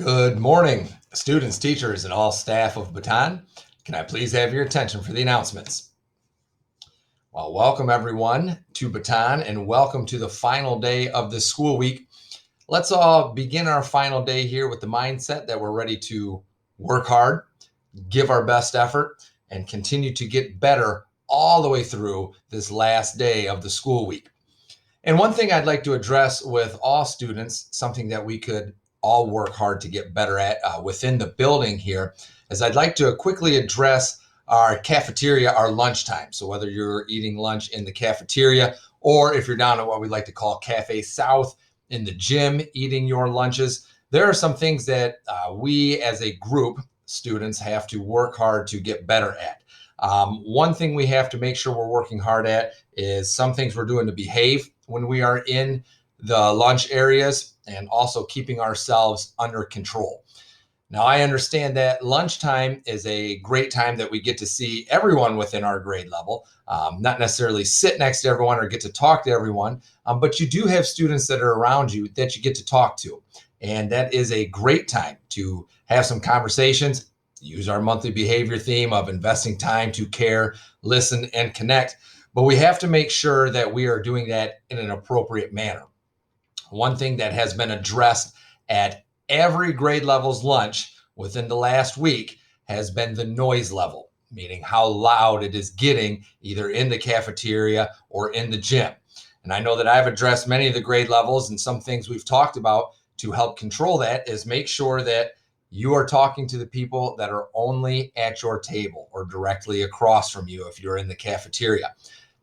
Good morning, students, teachers, and all staff of Baton. Can I please have your attention for the announcements? Well, welcome everyone to Baton and welcome to the final day of the school week. Let's all begin our final day here with the mindset that we're ready to work hard, give our best effort, and continue to get better all the way through this last day of the school week. And one thing I'd like to address with all students, something that we could all work hard to get better at within the building here, is I'd like to quickly address our cafeteria, our lunchtime. So whether you're eating lunch in the cafeteria or if you're down at what we like to call Cafe South in the gym eating your lunches, there are some things that we as a group, students, have to work hard to get better at. One thing we have to make sure we're working hard at is some things we're doing to behave when we are in the lunch areas and also keeping ourselves under control. Now, I understand that lunchtime is a great time that we get to see everyone within our grade level, not necessarily sit next to everyone or get to talk to everyone, but you do have students that are around you that you get to talk to. And that is a great time to have some conversations, use our monthly behavior theme of investing time to care, listen, and connect. But we have to make sure that we are doing that in an appropriate manner. One thing that has been addressed at every grade level's lunch within the last week has been the noise level, meaning how loud it is getting either in the cafeteria or in the gym. And I know that I've addressed many of the grade levels, and some things we've talked about to help control that is make sure that you are talking to the people that are only at your table or directly across from you if you're in the cafeteria.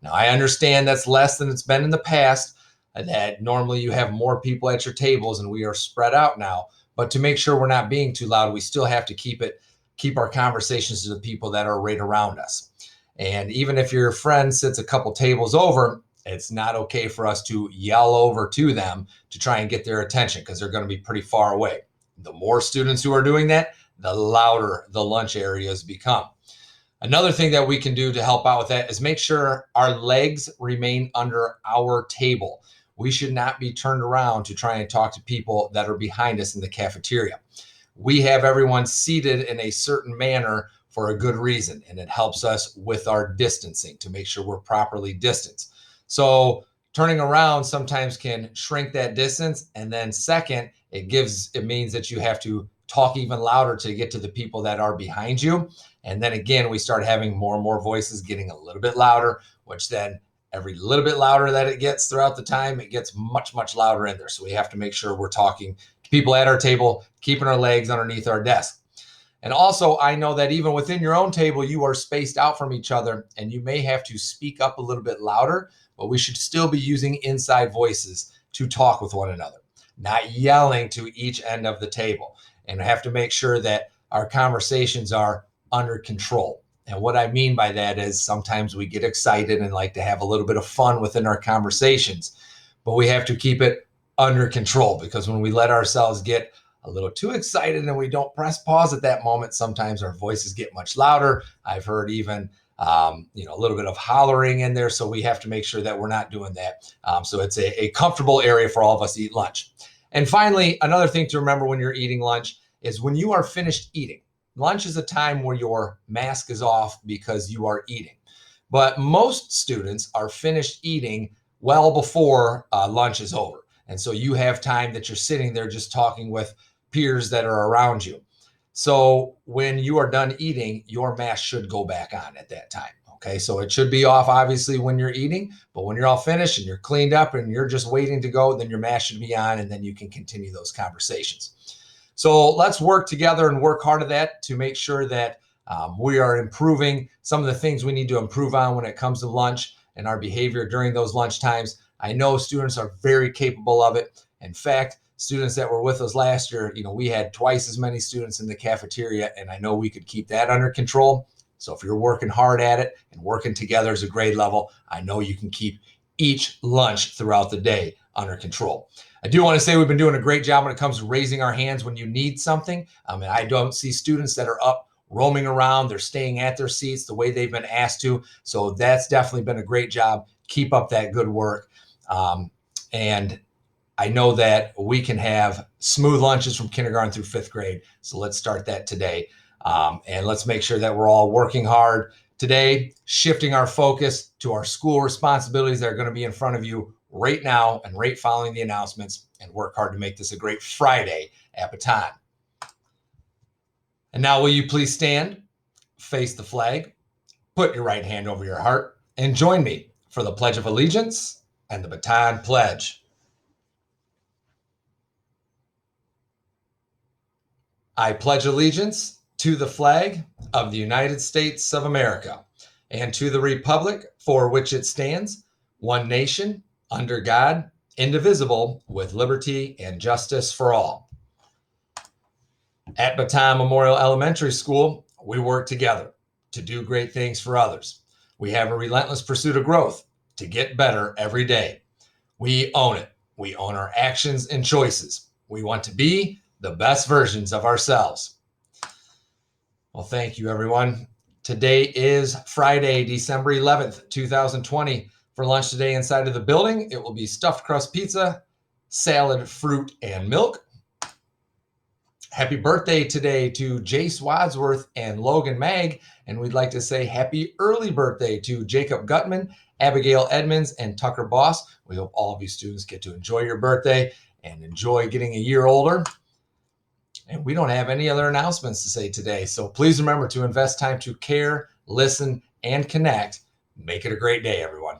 Now, I understand that's less than it's been in the past, that normally you have more people at your tables and we are spread out now. But to make sure we're not being too loud, we still have to keep our conversations to the people that are right around us. And even if your friend sits a couple tables over, it's not okay for us to yell over to them to try and get their attention because they're going to be pretty far away. The more students who are doing that, the louder the lunch areas become. Another thing that we can do to help out with that is make sure our legs remain under our table. We should not be turned around to try and talk to people that are behind us in the cafeteria. We have everyone seated in a certain manner for a good reason, and it helps us with our distancing to make sure we're properly distanced. So turning around sometimes can shrink that distance. And then second, it means that you have to talk even louder to get to the people that are behind you. And then again, we start having more and more voices getting a little bit louder, which then every little bit louder that it gets throughout the time, it gets much, much louder in there. So we have to make sure we're talking to people at our table, keeping our legs underneath our desk. And also, I know that even within your own table, you are spaced out from each other and you may have to speak up a little bit louder, but we should still be using inside voices to talk with one another, not yelling to each end of the table. And have to make sure that our conversations are under control. And what I mean by that is sometimes we get excited and like to have a little bit of fun within our conversations, but we have to keep it under control because when we let ourselves get a little too excited and we don't press pause at that moment, sometimes our voices get much louder. I've heard even a little bit of hollering in there. So we have to make sure that we're not doing that. So it's a comfortable area for all of us to eat lunch. And finally, another thing to remember when you're eating lunch is when you are finished eating. Lunch is a time where your mask is off because you are eating. But most students are finished eating well before lunch is over. And so you have time that you're sitting there just talking with peers that are around you. So when you are done eating, your mask should go back on at that time. Okay, so it should be off obviously when you're eating, but when you're all finished and you're cleaned up and you're just waiting to go, then your mask should be on and then you can continue those conversations. So let's work together and work hard at that to make sure that we are improving some of the things we need to improve on when it comes to lunch and our behavior during those lunch times. I know students are very capable of it. In fact, students that were with us last year, we had twice as many students in the cafeteria, and I know we could keep that under control. So if you're working hard at it and working together as a grade level, I know you can keep each lunch throughout the day under control. I do want to say we've been doing a great job when it comes to raising our hands when you need something. And I don't see students that are up roaming around. They're staying at their seats the way they've been asked to. So that's definitely been a great job. Keep up that good work. And I know that we can have smooth lunches from kindergarten through fifth grade. So let's start that today. And let's make sure that we're all working hard today, shifting our focus to our school responsibilities that are going to be in front of you right now and right following the announcements, and work hard to make this a great Friday at Baton. And now will you please stand, face the flag, put your right hand over your heart, and join me for the Pledge of Allegiance and the Baton Pledge. I pledge allegiance to the flag of the United States of America and to the republic for which it stands, one nation, under God, indivisible, with liberty and justice for all. At Baton Memorial Elementary School, we work together to do great things for others. We have a relentless pursuit of growth to get better every day. We own it. We own our actions and choices. We want to be the best versions of ourselves. Well, thank you, everyone. Today is Friday, December 11th, 2020. For lunch today inside of the building, it will be stuffed crust pizza, salad, fruit, and milk. Happy birthday today to Jace Wadsworth and Logan Mag. And we'd like to say happy early birthday to Jacob Gutman, Abigail Edmonds, and Tucker Boss. We hope all of you students get to enjoy your birthday and enjoy getting a year older. And we don't have any other announcements to say today. So please remember to invest time to care, listen, and connect. Make it a great day, everyone.